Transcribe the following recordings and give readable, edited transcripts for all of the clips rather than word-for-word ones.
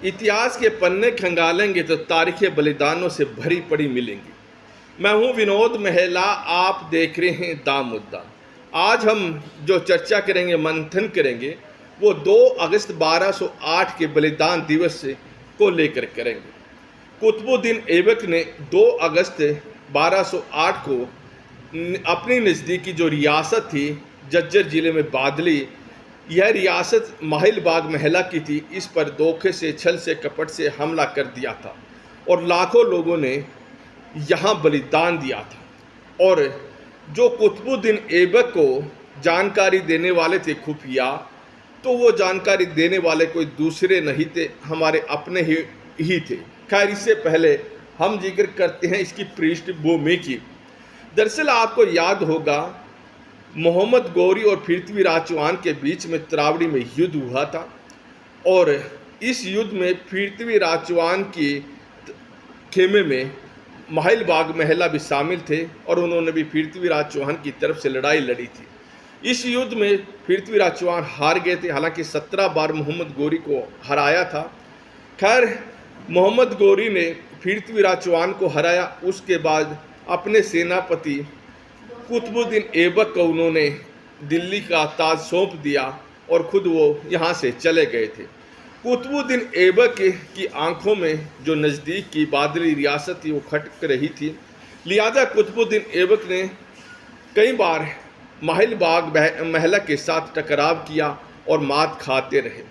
इतिहास के पन्ने खंगालेंगे तो तारीख बलिदानों से भरी पड़ी मिलेंगी। मैं हूं विनोद मेहला, आप देख रहे हैं दा मुद्दा। आज हम जो चर्चा करेंगे, मंथन करेंगे, वो 2 अगस्त 1208 के बलिदान दिवस को लेकर करेंगे। कुतुबुद्दीन ऐबक ने 2 अगस्त 1208 को अपनी नज़दीकी जो रियासत थी जज्जर ज़िले में बादली, यह रियासत माहिल बाग महला की थी, इस पर धोखे से, छल से, कपट से हमला कर दिया था और लाखों लोगों ने यहाँ बलिदान दिया था। और जो कुतुबुद्दीन ऐबक को जानकारी देने वाले थे खुफिया, तो वो जानकारी देने वाले कोई दूसरे नहीं थे, हमारे अपने ही थे। खैर, इससे पहले हम जिक्र करते हैं इसकी पृष्ठभूमि की। दरअसल आपको याद होगा, मोहम्मद गौरी और पृथ्वीराज चौहान के बीच में तरावड़ी में युद्ध हुआ था और इस युद्ध में पृथ्वीराज चौहान की खेमे में माहिल बाग महला भी शामिल थे और उन्होंने भी पृथ्वीराज चौहान की तरफ से लड़ाई लड़ी थी। इस युद्ध में पृथ्वीराज चौहान हार गए थे, हालांकि 17 बार मोहम्मद गौरी को हराया था। खैर, मोहम्मद गौरी ने पृथ्वीराज चौहान को हराया। उसके बाद अपने सेनापति कुतुबुद्दीन ऐबक को उन्होंने दिल्ली का ताज सौंप दिया और खुद वो यहाँ से चले गए थे। कुतुबुद्दीन ऐबक की आंखों में जो नज़दीक की बादली रियासत थी वो खटक रही थी, लिहाजा कुतुबुद्दीन ऐबक ने कई बार माहिल बाग महला के साथ टकराव किया और मात खाते रहे।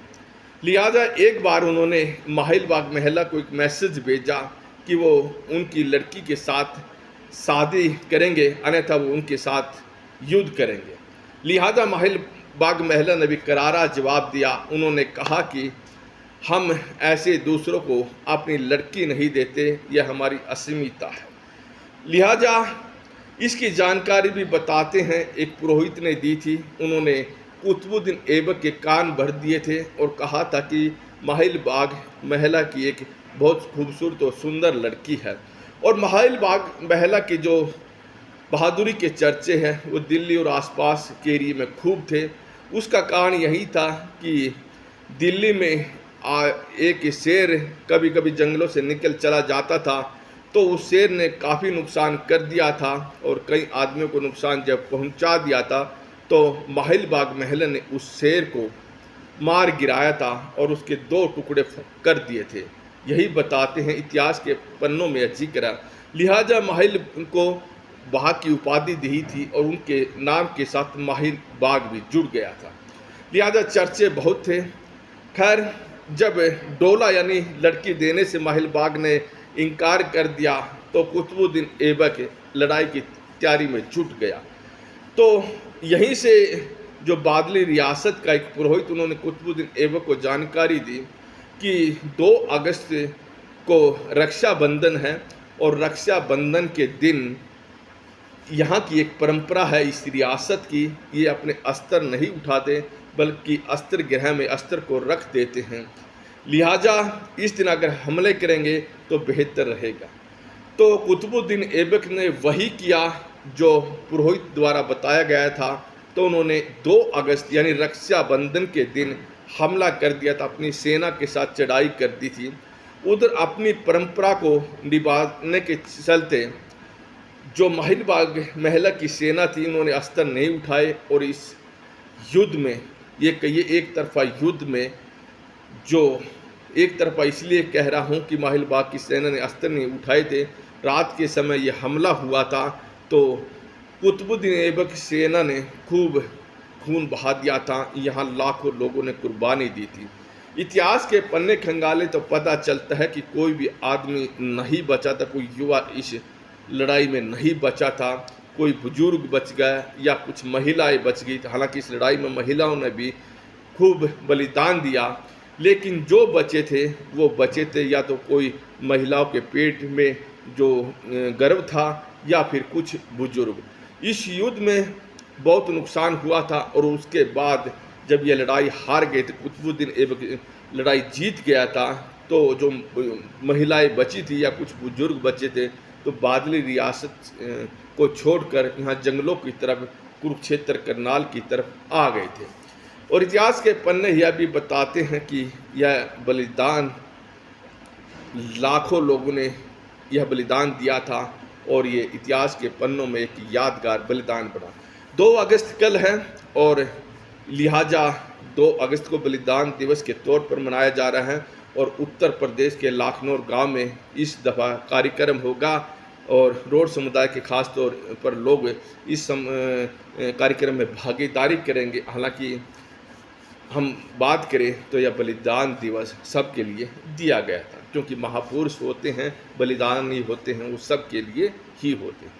लिहाजा एक बार उन्होंने माहिल बाग महला को एक मैसेज भेजा कि वो उनकी लड़की के साथ शादी करेंगे, अन्यथा वो उनके साथ युद्ध करेंगे। लिहाजा माहिल बाग महला ने भी करारा जवाब दिया। उन्होंने कहा कि हम ऐसे दूसरों को अपनी लड़की नहीं देते, यह हमारी अस्मिता है। लिहाजा इसकी जानकारी भी बताते हैं, एक पुरोहित ने दी थी। उन्होंने कुतुबुद्दीन ऐबक के कान भर दिए थे और कहा था कि माहिल बाग महला की एक बहुत खूबसूरत और सुंदर लड़की है। और माहिल बाग महला की जो बहादुरी के चर्चे हैं वो दिल्ली और आसपास के एरिए में खूब थे। उसका कारण यही था कि दिल्ली में एक शेर कभी कभी जंगलों से निकल चला जाता था, तो उस शेर ने काफ़ी नुकसान कर दिया था और कई आदमियों को नुकसान जब पहुंचा दिया था, तो माहिल बाग महल ने उस शेर को मार गिराया था और उसके 2 टुकड़े कर दिए थे। यही बताते हैं इतिहास के पन्नों में जिक्र। लिहाजा माहिल को बाग की उपाधि दी थी और उनके नाम के साथ माहिल बाग भी जुड़ गया था। लिहाजा चर्चे बहुत थे। खैर, जब डोला यानी लड़की देने से माहिल बाग ने इनकार कर दिया, तो कुतुबुद्दीन ऐबक लड़ाई की तैयारी में जुट गया। तो यहीं से जो बादली रियासत का एक पुरोहित, उन्होंने कुतुबुद्दीन ऐबक को जानकारी दी कि 2 अगस्त को रक्षाबंधन है और रक्षाबंधन के दिन यहाँ की एक परंपरा है इस रियासत की, ये अपने अस्त्र नहीं उठाते बल्कि अस्त्र गृह में अस्त्र को रख देते हैं। लिहाजा इस दिन अगर हमले करेंगे तो बेहतर रहेगा। तो कुतुबुद्दीन ऐबक ने वही किया जो पुरोहित द्वारा बताया गया था। तो उन्होंने 2 अगस्त यानी रक्षाबंधन के दिन हमला कर दिया था, अपनी सेना के साथ चढ़ाई कर दी थी। उधर अपनी परंपरा को निभाने के चलते जो माहिल बाग महला की सेना थी, उन्होंने अस्त्र नहीं उठाए और इस युद्ध में, ये कहिए एक तरफा युद्ध में, जो एक तरफा इसलिए कह रहा हूँ कि माहिल बाग की सेना ने अस्त्र नहीं उठाए थे, रात के समय ये हमला हुआ था, तो कुतुबुद्दीन ऐबक की सेना ने खूब खून बहा दिया था। यहाँ लाखों लोगों ने कुर्बानी दी थी। इतिहास के पन्ने खंगाले तो पता चलता है कि कोई भी आदमी नहीं बचा था, कोई युवा इस लड़ाई में नहीं बचा था, कोई बुजुर्ग बच गया या कुछ महिलाएं बच गई। हालांकि इस लड़ाई में महिलाओं ने भी खूब बलिदान दिया, लेकिन जो बचे थे वो बचे थे या तो कोई महिलाओं के पेट में जो गर्भ था या फिर कुछ बुजुर्ग। इस युद्ध में बहुत नुकसान हुआ था और उसके बाद जब ये लड़ाई हार गए थे, कुतुबुद्दीन ऐबक लड़ाई जीत गया था, तो जो महिलाएं बची थी या कुछ बुजुर्ग बचे थे, तो बादली रियासत को छोड़कर यहाँ जंगलों की तरफ, कुरुक्षेत्र करनाल की तरफ आ गए थे। और इतिहास के पन्ने यह भी बताते हैं कि यह बलिदान लाखों लोगों ने यह बलिदान दिया था और ये इतिहास के पन्नों में एक यादगार बलिदान बना। 2 अगस्त कल है और लिहाजा 2 अगस्त को बलिदान दिवस के तौर पर मनाया जा रहा है और उत्तर प्रदेश के लखनऊ गांव में इस दफ़ा कार्यक्रम होगा और रोड समुदाय के खास तौर पर लोग इस कार्यक्रम में भागीदारी करेंगे। हालांकि हम बात करें तो यह बलिदान दिवस सबके लिए दिया गया था, क्योंकि महापुरुष होते हैं, बलिदानी होते हैं, वो सब के लिए ही होते हैं।